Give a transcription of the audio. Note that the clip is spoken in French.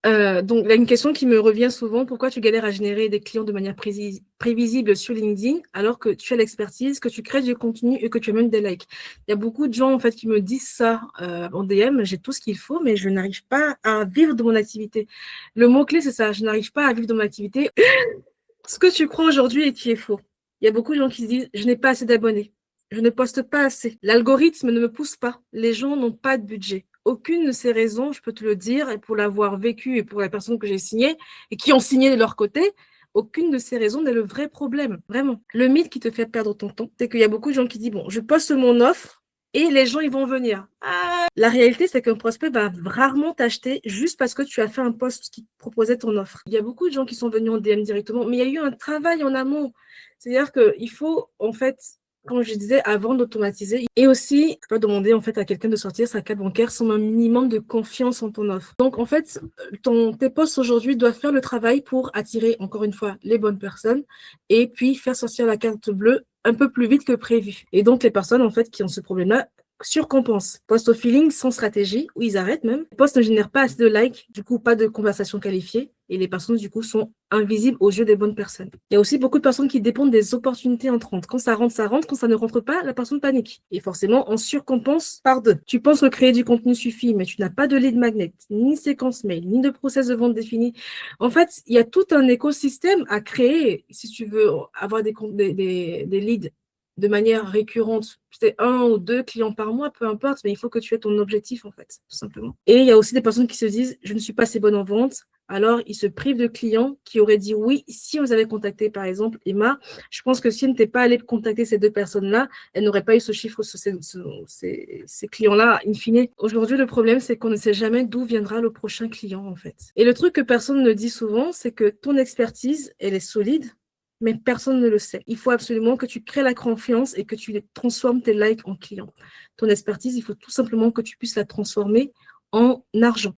Donc, il y a une question qui me revient souvent. Pourquoi tu galères à générer des clients de manière prévisible sur LinkedIn alors que tu as l'expertise, que tu crées du contenu et que tu as même des likes? Il y a beaucoup de gens en fait qui me disent ça en DM. J'ai tout ce qu'il faut, mais je n'arrive pas à vivre de mon activité. Le mot-clé, c'est ça. Je n'arrive pas à vivre de mon activité. Ce que tu crois aujourd'hui et qui est faux. Il y a beaucoup de gens qui se disent, je n'ai pas assez d'abonnés. Je ne poste pas assez. L'algorithme ne me pousse pas. Les gens n'ont pas de budget. Aucune de ces raisons, je peux te le dire, et pour l'avoir vécu et pour les personnes que j'ai signées et qui ont signé de leur côté, aucune de ces raisons n'est le vrai problème. Vraiment. Le mythe qui te fait perdre ton temps, c'est qu'il y a beaucoup de gens qui disent, bon, je poste mon offre et les gens, ils vont venir. La réalité, c'est qu'un prospect va rarement t'acheter juste parce que tu as fait un post qui proposait ton offre. Il y a beaucoup de gens qui sont venus en DM directement, mais il y a eu un travail en amont. C'est-à-dire qu'il faut, en fait, comme je disais, avant d'automatiser, et aussi, tu peux demander en fait à quelqu'un de sortir sa carte bancaire sans un minimum de confiance en ton offre. Donc, en fait, tes posts aujourd'hui doivent faire le travail pour attirer, encore une fois, les bonnes personnes et puis faire sortir la carte bleue un peu plus vite que prévu. Et donc, les personnes, en fait, qui ont ce problème-là, surcompensent. Post au feeling sans stratégie, ou ils arrêtent même. Les posts ne génèrent pas assez de likes, du coup, pas de conversation qualifiée, et les personnes, du coup, sont invisibles aux yeux des bonnes personnes. Il y a aussi beaucoup de personnes qui dépendent des opportunités entrantes. Quand ça rentre, ça rentre. Quand ça ne rentre pas, la personne panique. Et forcément, on surcompense par deux. Tu penses que créer du contenu suffit, mais tu n'as pas de lead magnet, ni séquence mail, ni de process de vente défini. En fait, il y a tout un écosystème à créer si tu veux avoir des leads de manière récurrente. C'est un ou deux clients par mois, peu importe, mais il faut que tu aies ton objectif, en fait, tout simplement. Et il y a aussi des personnes qui se disent, je ne suis pas assez bonne en vente, alors ils se privent de clients qui auraient dit oui si on les avait contactés, par exemple, Emma. Je pense que si elle n'était pas allée contacter ces deux personnes-là, elle n'aurait pas eu ce chiffre, ces clients-là, in fine. Aujourd'hui, le problème, c'est qu'on ne sait jamais d'où viendra le prochain client, en fait. Et le truc que personne ne dit souvent, c'est que ton expertise, elle est solide, mais personne ne le sait. Il faut absolument que tu crées la confiance et que tu transformes tes likes en clients. Ton expertise, il faut tout simplement que tu puisses la transformer en argent.